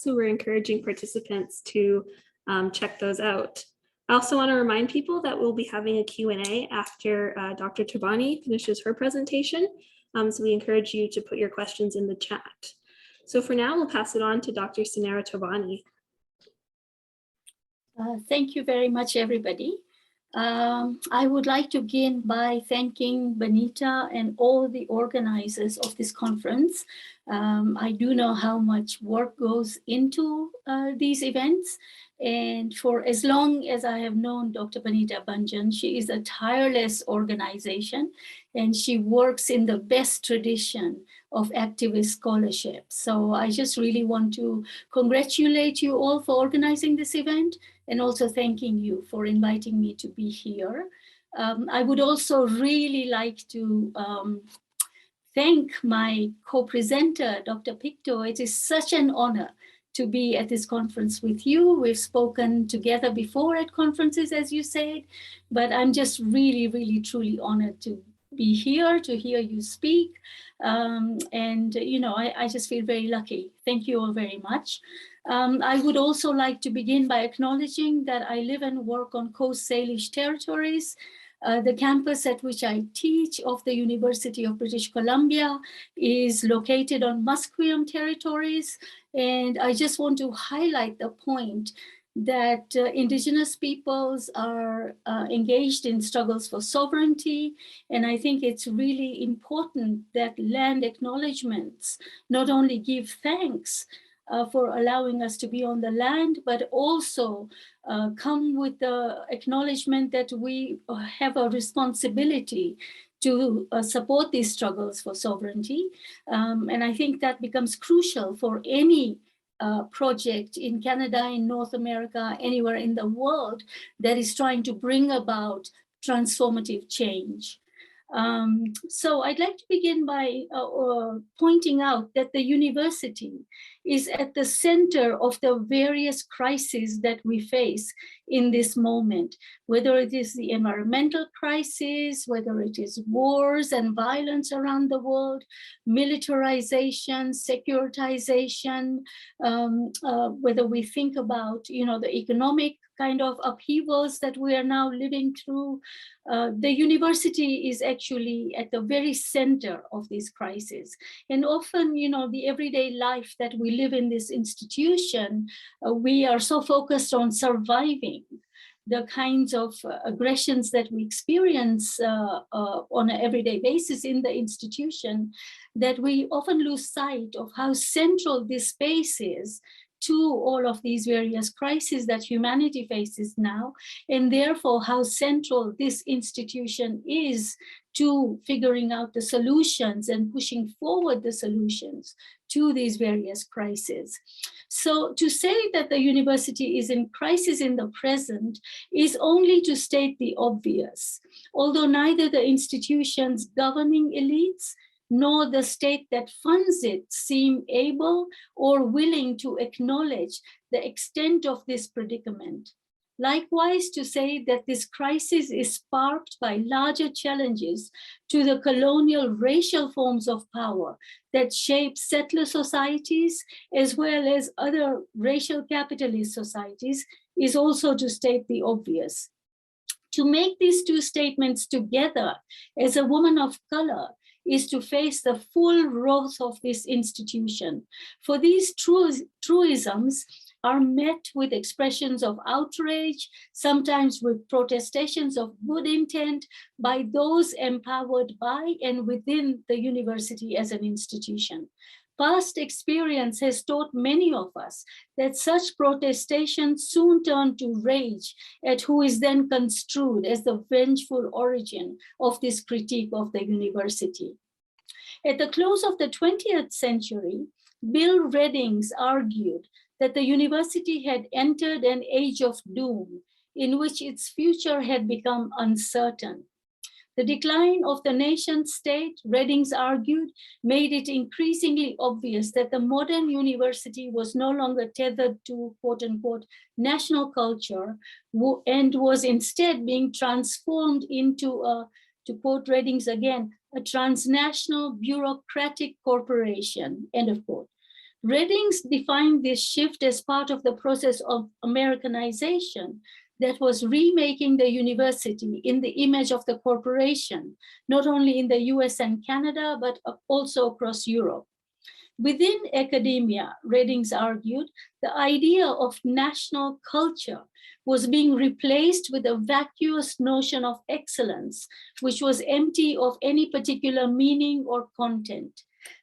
so we're encouraging participants to check those out. I also want to remind people that we'll be having a Q&A after Dr. Thobani finishes her presentation. So we encourage you to put your questions in the chat. So for now, we'll pass it on to Dr. Sunera Thobani. Thank you very much, everybody. I would like to begin by thanking Benita and all the organizers of this conference. I do know how much work goes into these events. And for as long as I have known Dr. Benita Banjan, she is a tireless organization, and she works in the best tradition of activist scholarship. So I just really want to congratulate you all for organizing this event, and also thanking you for inviting me to be here. I would also really like to thank my co-presenter, Dr. Picto. It is such an honor to be at this conference with you. We've spoken together before at conferences, as you said, but I'm just really, really, truly honored to be here, to hear you speak. And, you know, I just feel very lucky. Thank you all very much. I would also like to begin by acknowledging that I live and work on Coast Salish territories. The campus at which I teach of the University of British Columbia is located on Musqueam territories. And I just want to highlight the point that Indigenous peoples are engaged in struggles for sovereignty. And I think it's really important that land acknowledgements not only give thanks for allowing us to be on the land, but also come with the acknowledgement that we have a responsibility to support these struggles for sovereignty. And I think that becomes crucial for any project in Canada, in North America, anywhere in the world that is trying to bring about transformative change. So I'd like to begin by pointing out that the university is at the center of the various crises that we face in this moment, whether it is the environmental crisis, whether it is wars and violence around the world, militarization, securitization, whether we think about, you know, the economic kind of upheavals that we are now living through. The university is actually at the very center of these crises. And often, you know, the everyday life that we live in this institution, we are so focused on surviving the kinds of aggressions that we experience on an everyday basis in the institution, that we often lose sight of how central this space is to all of these various crises that humanity faces now, and therefore how central this institution is to figuring out the solutions and pushing forward the solutions to these various crises. So to say that the university is in crisis in the present is only to state the obvious, although neither the institution's governing elites nor the state that funds it seem able or willing to acknowledge the extent of this predicament. Likewise, to say that this crisis is sparked by larger challenges to the colonial racial forms of power that shape settler societies as well as other racial capitalist societies is also to state the obvious. To make these two statements together as a woman of color is to face the full wrath of this institution. For these truisms are met with expressions of outrage, sometimes with protestations of good intent by those empowered by and within the university as an institution. Past experience has taught many of us that such protestations soon turn to rage at who is then construed as the vengeful origin of this critique of the university. At the close of the 20th century, Bill Reddings argued that the university had entered an age of doom in which its future had become uncertain. The decline of the nation state, Reddings argued, made it increasingly obvious that the modern university was no longer tethered to quote unquote national culture and was instead being transformed into a, to quote Reddings again, a transnational bureaucratic corporation, end of quote. Readings defined this shift as part of the process of Americanization that was remaking the university in the image of the corporation, not only in the US and Canada, but also across Europe. Within academia, Readings argued, the idea of national culture was being replaced with a vacuous notion of excellence, which was empty of any particular meaning or content.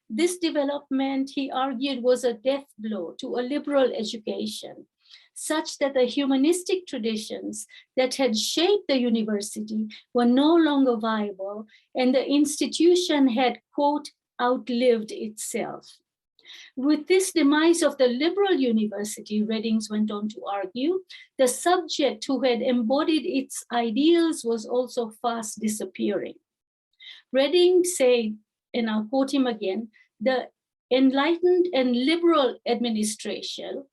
This development, he argued, was a death blow to a liberal education, such that the humanistic traditions that had shaped the university were no longer viable, and the institution had, quote, outlived itself. With this demise of the liberal university, Readings went on to argue, the subject who had embodied its ideals was also fast disappearing. Readings said, and I'll quote him again, the enlightened and liberal administration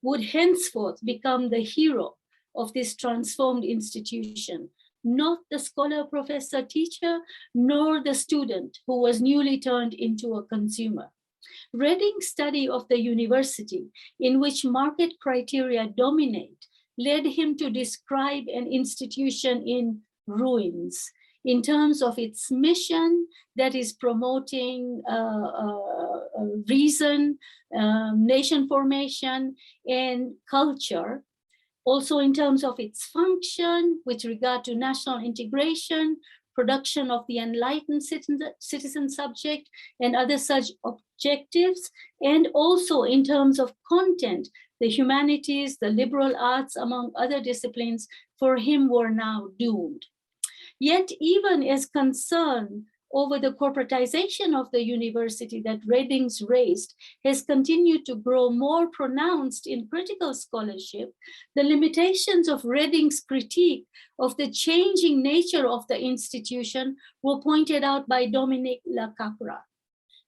would henceforth become the hero of this transformed institution, not the scholar, professor, teacher, nor the student who was newly turned into a consumer. Readings' study of the university, in which market criteria dominate, led him to describe an institution in ruins in terms of its mission, that is promoting reason, nation formation, and culture. Also in terms of its function with regard to national integration, production of the enlightened citizen subject, and other such objectives, and also in terms of content, the humanities, the liberal arts, among other disciplines, for him were now doomed. Yet even as concern over the corporatization of the university that Readings raised has continued to grow more pronounced in critical scholarship, the limitations of Readings' critique of the changing nature of the institution were pointed out by Dominique Lacapra.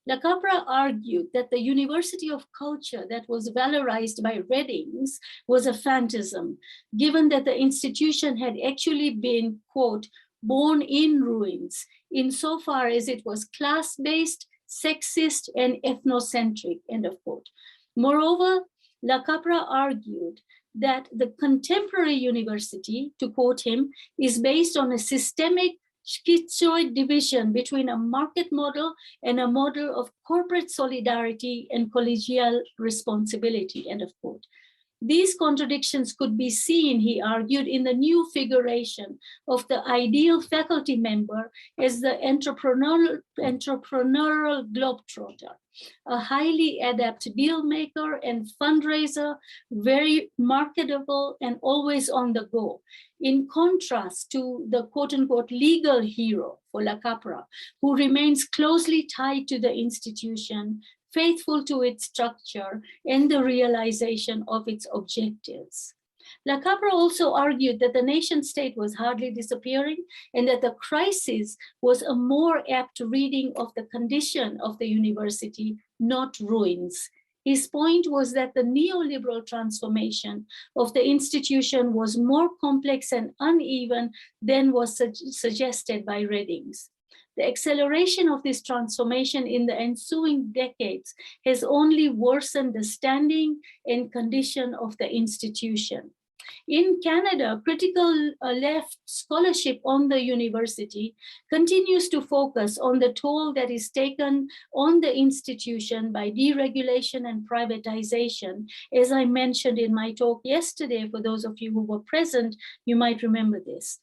Lacapra argued that the University of Culture that was valorized by Readings was a phantasm, given that the institution had actually been, quote, born in ruins, insofar as it was class-based, sexist, and ethnocentric, end of quote. Moreover, Lacapra argued that the contemporary university, to quote him, is based on a systemic schizoid division between a market model and a model of corporate solidarity and collegial responsibility, end of quote. These contradictions could be seen, he argued, in the new figuration of the ideal faculty member as the entrepreneurial globetrotter, a highly adept deal maker and fundraiser, very marketable and always on the go, in contrast to the quote-unquote legal hero for Lacapra, who remains closely tied to the institution, faithful to its structure and the realization of its objectives. Lacapra also argued that the nation state was hardly disappearing and that the crisis was a more apt reading of the condition of the university, not ruins. His point was that the neoliberal transformation of the institution was more complex and uneven than was suggested by Readings. The acceleration of this transformation in the ensuing decades has only worsened the standing and condition of the institution. In Canada, critical left scholarship on the university continues to focus on the toll that is taken on the institution by deregulation and privatization. As I mentioned in my talk yesterday, for those of you who were present, you might remember this.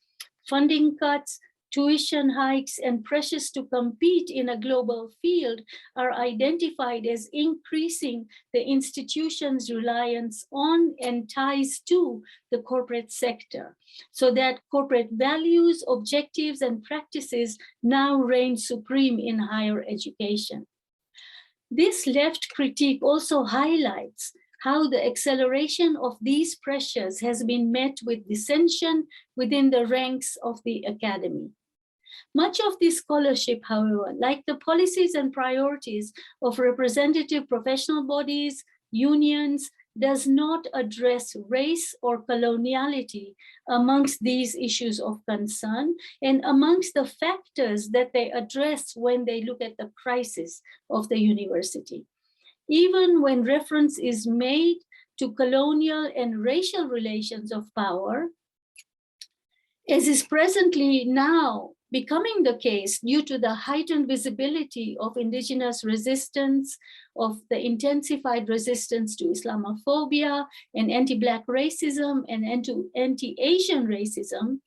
Funding cuts, tuition hikes, and pressures to compete in a global field are identified as increasing the institution's reliance on and ties to the corporate sector, so that corporate values, objectives, and practices now reign supreme in higher education. This left critique also highlights how the acceleration of these pressures has been met with dissension within the ranks of the academy. Much of this scholarship, however, like the policies and priorities of representative professional bodies, unions, does not address race or coloniality amongst these issues of concern and amongst the factors that they address when they look at the crisis of the university. even when reference is made to colonial and racial relations of power, as is presently now becoming the case due to the heightened visibility of Indigenous resistance, of the intensified resistance to Islamophobia and anti-Black racism and anti-Asian racism,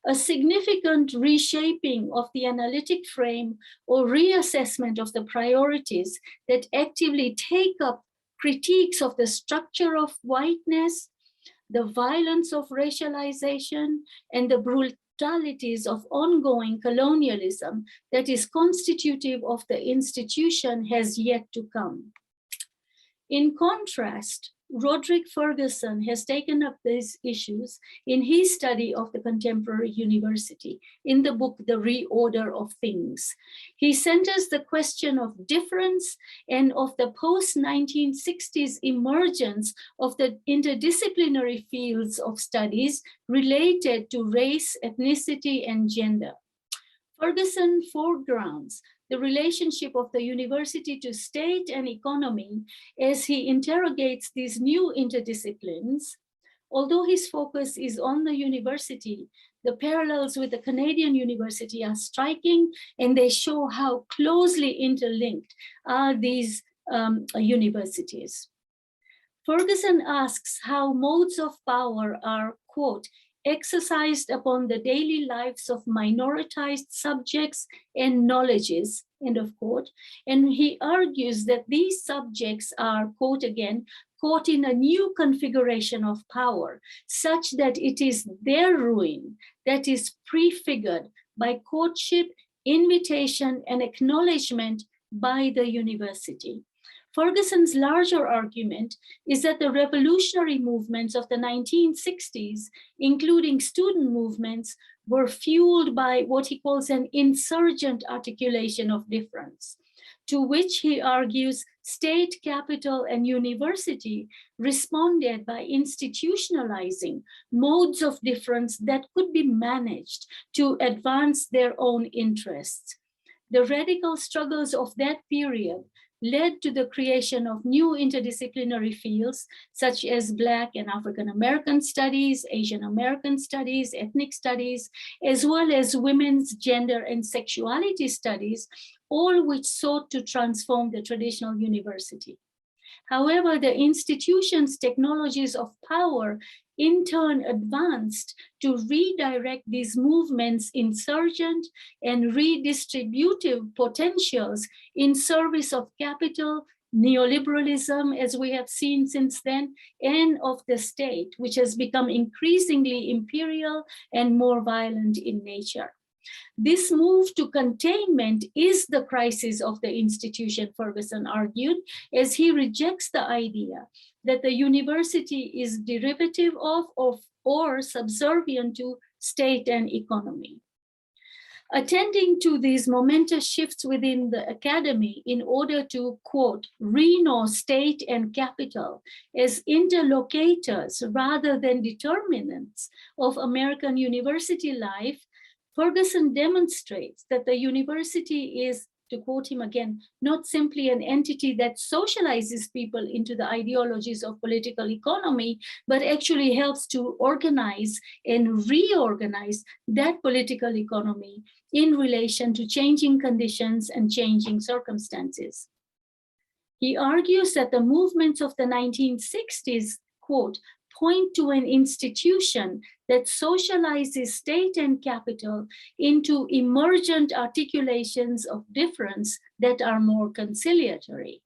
a significant reshaping of the analytic frame or reassessment of the priorities that actively take up critiques of the structure of whiteness, the violence of racialization, and the brutalities of ongoing colonialism that is constitutive of the institution has yet to come. In contrast, Roderick Ferguson has taken up these issues in his study of the contemporary university in the book, The Reorder of Things. He centers the question of difference and of the post-1960s emergence of the interdisciplinary fields of studies related to race, ethnicity, and gender. Ferguson foregrounds the relationship of the university to state and economy as he interrogates these new interdisciplines. Although his focus is on the university, the parallels with the Canadian university are striking, and they show how closely interlinked are these universities. Ferguson asks how modes of power are, quote, exercised upon the daily lives of minoritized subjects and knowledges, end of quote. And he argues that these subjects are, quote again, caught in a new configuration of power, such that it is their ruin that is prefigured by courtship, invitation, and acknowledgement by the university. Ferguson's larger argument is that the revolutionary movements of the 1960s, including student movements, were fueled by what he calls an insurgent articulation of difference, to which he argues state, capital, and university responded by institutionalizing modes of difference that could be managed to advance their own interests. The radical struggles of that period led to the creation of new interdisciplinary fields such as Black and African American studies, Asian American studies, ethnic studies, as well as women's gender and sexuality studies, all which sought to transform the traditional university. However, the institution's technologies of power in turn advanced to redirect these movements' insurgent and redistributive potentials in service of capital, neoliberalism, as we have seen since then, and of the state, which has become increasingly imperial and more violent in nature. This move to containment is the crisis of the institution, Ferguson argued, as he rejects the idea that the university is derivative of or subservient to state and economy. Attending to these momentous shifts within the academy in order to, quote, reknow state and capital as interlocutors rather than determinants of American university life, Ferguson demonstrates that the university is, to quote him again, not simply an entity that socializes people into the ideologies of political economy, but actually helps to organize and reorganize that political economy in relation to changing conditions and changing circumstances. He argues that the movements of the 1960s, quote, point to an institution that socializes state and capital into emergent articulations of difference that are more conciliatory.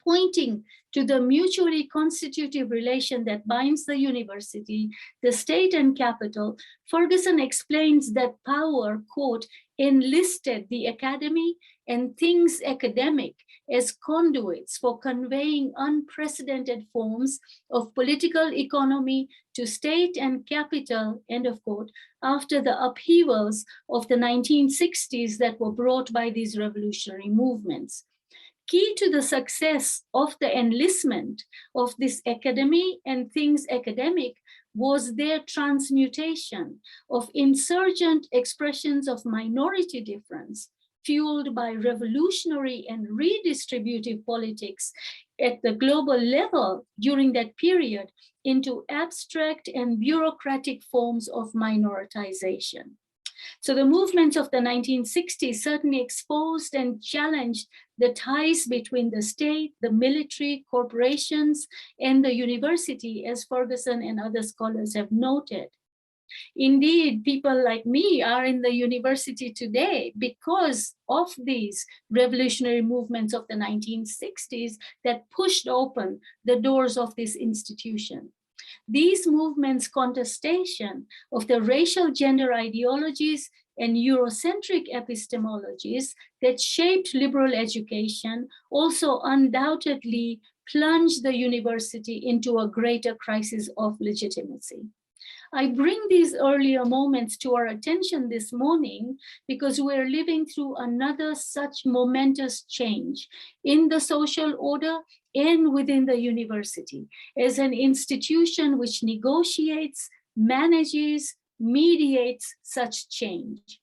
Pointing to the mutually constitutive relation that binds the university, the state, and capital, Ferguson explains that power, quote, enlisted the academy and things academic as conduits for conveying unprecedented forms of political economy to state and capital, end of quote, after the upheavals of the 1960s that were brought by these revolutionary movements. Key to the success of the enlistment of this academy and things academic was their transmutation of insurgent expressions of minority difference fueled by revolutionary and redistributive politics at the global level during that period, into abstract and bureaucratic forms of minoritization. So the movements of the 1960s certainly exposed and challenged the ties between the state, the military, corporations, and the university, as Ferguson and other scholars have noted. Indeed, people like me are in the university today because of these revolutionary movements of the 1960s that pushed open the doors of this institution. These movements' contestation of the racial gender ideologies and Eurocentric epistemologies that shaped liberal education also undoubtedly plunged the university into a greater crisis of legitimacy. I bring these earlier moments to our attention this morning because we're living through another such momentous change in the social order and within the university as an institution which negotiates, manages, mediates such change.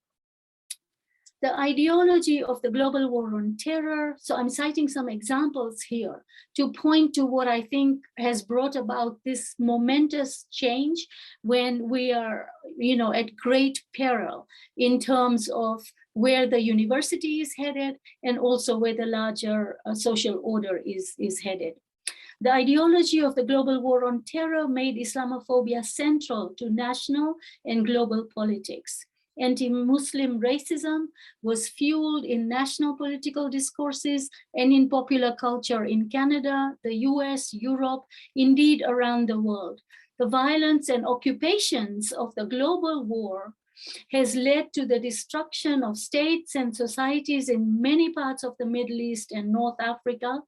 The ideology of the global war on terror. So I'm citing some examples here to point to what I think has brought about this momentous change when we are, at great peril in terms of where the university is headed and also where the larger social order is headed. The ideology of the global war on terror made Islamophobia central to national and global politics. Anti-Muslim racism was fueled in national political discourses and in popular culture in Canada, the US, Europe, indeed around the world. The violence and occupations of the global war has led to the destruction of states and societies in many parts of the Middle East and North Africa.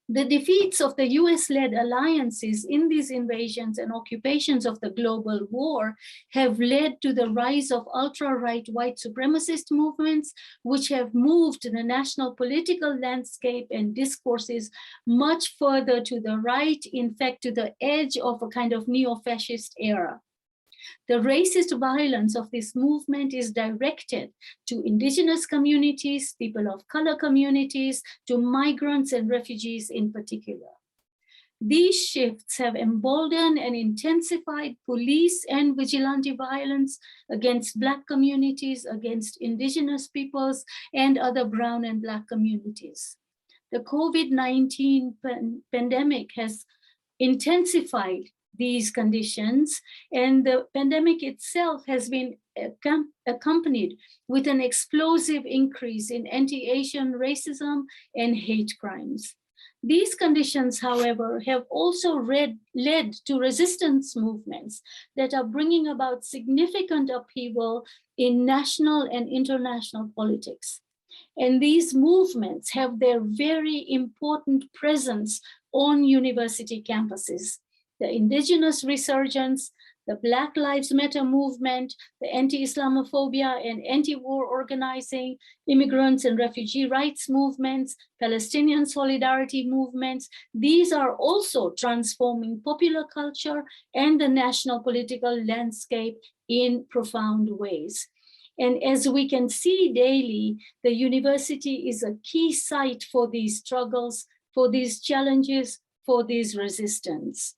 The defeats of the US-led alliances in these invasions and occupations of the global war have led to the rise of ultra-right white supremacist movements, which have moved the national political landscape and discourses much further to the right, in fact, to the edge of a kind of neo-fascist era. The racist violence of this movement is directed to indigenous communities, people of color communities, to migrants and refugees in particular. These shifts have emboldened and intensified police and vigilante violence against Black communities, against indigenous peoples, and other brown and Black communities. The COVID-19 pandemic has intensified these conditions, and the pandemic itself has been accompanied with an explosive increase in anti-Asian racism and hate crimes. These conditions, however, have also led to resistance movements that are bringing about significant upheaval in national and international politics. And these movements have their very important presence on university campuses. The Indigenous resurgence, the Black Lives Matter movement, the anti-Islamophobia and anti-war organizing, immigrants and refugee rights movements, Palestinian solidarity movements, these are also transforming popular culture and the national political landscape in profound ways. And as we can see daily, the university is a key site for these struggles, for these challenges, for these resistance.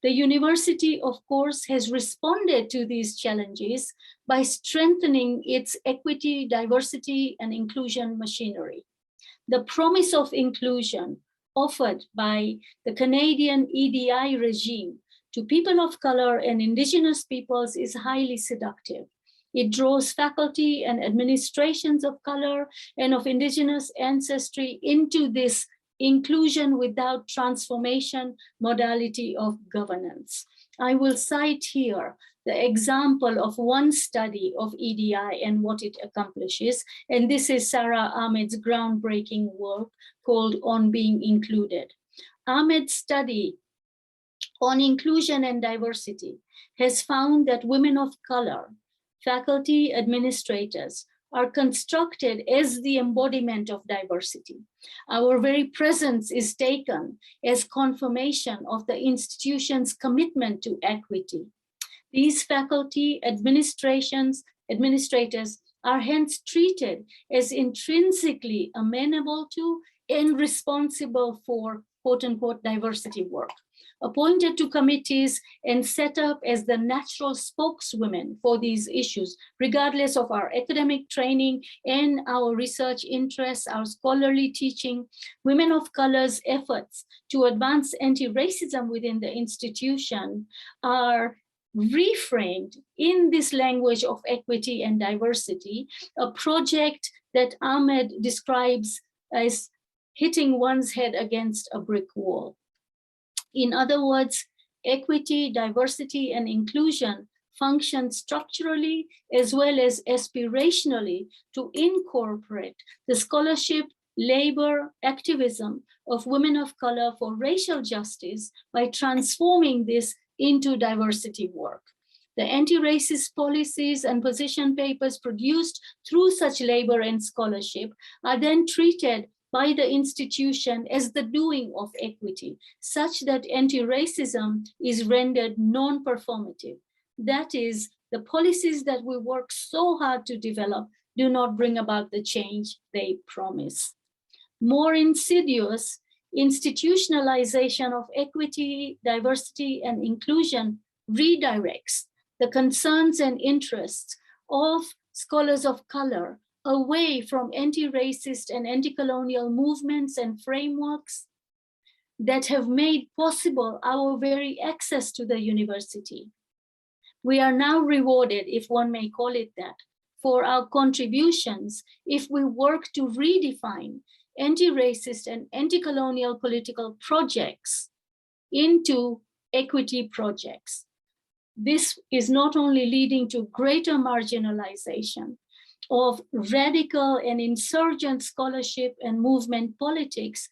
The university, of course, has responded to these challenges by strengthening its equity, diversity, and inclusion machinery. The promise of inclusion offered by the Canadian EDI regime to people of color and Indigenous peoples is highly seductive. It draws faculty and administrations of color and of Indigenous ancestry into this inclusion without transformation modality of governance. I will cite here the example of one study of EDI and what it accomplishes. And this is Sarah Ahmed's groundbreaking work called On Being Included. Ahmed's study on inclusion and diversity has found that women of color, faculty, administrators, are constructed as the embodiment of diversity. Our very presence is taken as confirmation of the institution's commitment to equity. These faculty, administrators are hence treated as intrinsically amenable to and responsible for quote-unquote diversity work, appointed to committees and set up as the natural spokeswomen for these issues, regardless of our academic training and our research interests, our scholarly teaching. Women of color's efforts to advance anti-racism within the institution are reframed in this language of equity and diversity, a project that Ahmed describes as hitting one's head against a brick wall. In other words, equity, diversity, and inclusion function structurally as well as aspirationally to incorporate the scholarship, labor, activism of women of color for racial justice by transforming this into diversity work. The anti-racist policies and position papers produced through such labor and scholarship are then treated by the institution as the doing of equity, such that anti-racism is rendered non-performative. That is, the policies that we work so hard to develop do not bring about the change they promise. More insidious, institutionalization of equity, diversity, and inclusion redirects the concerns and interests of scholars of color away from anti-racist and anti-colonial movements and frameworks that have made possible our very access to the university. We are now rewarded, if one may call it that, for our contributions if we work to redefine anti-racist and anti-colonial political projects into equity projects. This is not only leading to greater marginalization of radical and insurgent scholarship and movement politics,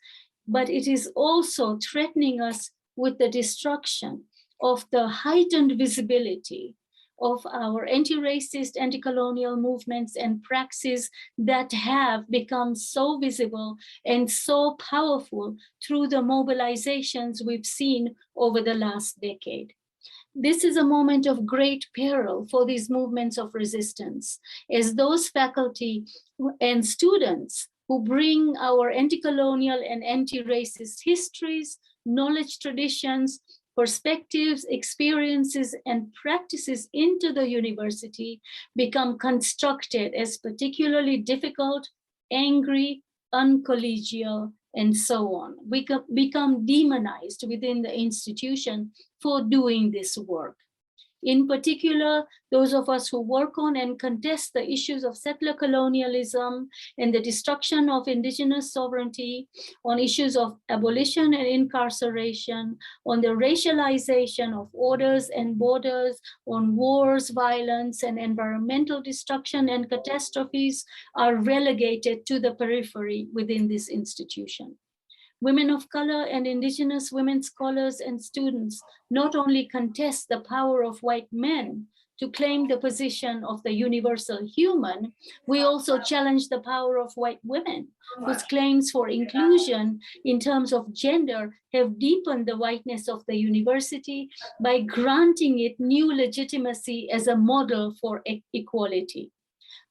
but it is also threatening us with the destruction of the heightened visibility of our anti-racist, anti-colonial movements and praxis that have become so visible and so powerful through the mobilizations we've seen over the last decade. This is a moment of great peril for these movements of resistance, as those faculty and students who bring our anti-colonial and anti-racist histories, knowledge traditions, perspectives, experiences, and practices into the university become constructed as particularly difficult, angry, uncollegial, and so on. We become demonized within the institution for doing this work. In particular, those of us who work on and contest the issues of settler colonialism and the destruction of indigenous sovereignty, on issues of abolition and incarceration, on the racialization of orders and borders, on wars, violence, and environmental destruction and catastrophes, are relegated to the periphery within this institution. Women of color and indigenous women scholars and students not only contest the power of white men to claim the position of the universal human, we also challenge the power of white women, whose claims for inclusion in terms of gender have deepened the whiteness of the university by granting it new legitimacy as a model for equality.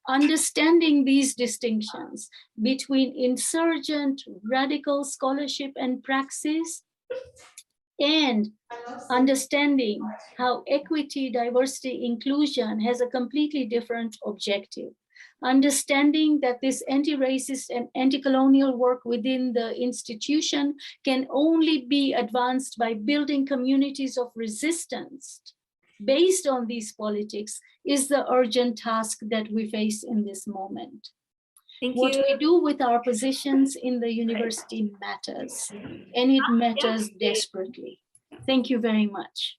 Understanding these distinctions between insurgent, radical scholarship and praxis, and understanding how equity, diversity, inclusion has a completely different objective. Understanding that this anti-racist and anti-colonial work within the institution can only be advanced by building communities of resistance based on these politics is the urgent task that we face in this moment. What we do with our positions in the university matters, and it matters desperately. Thank you very much.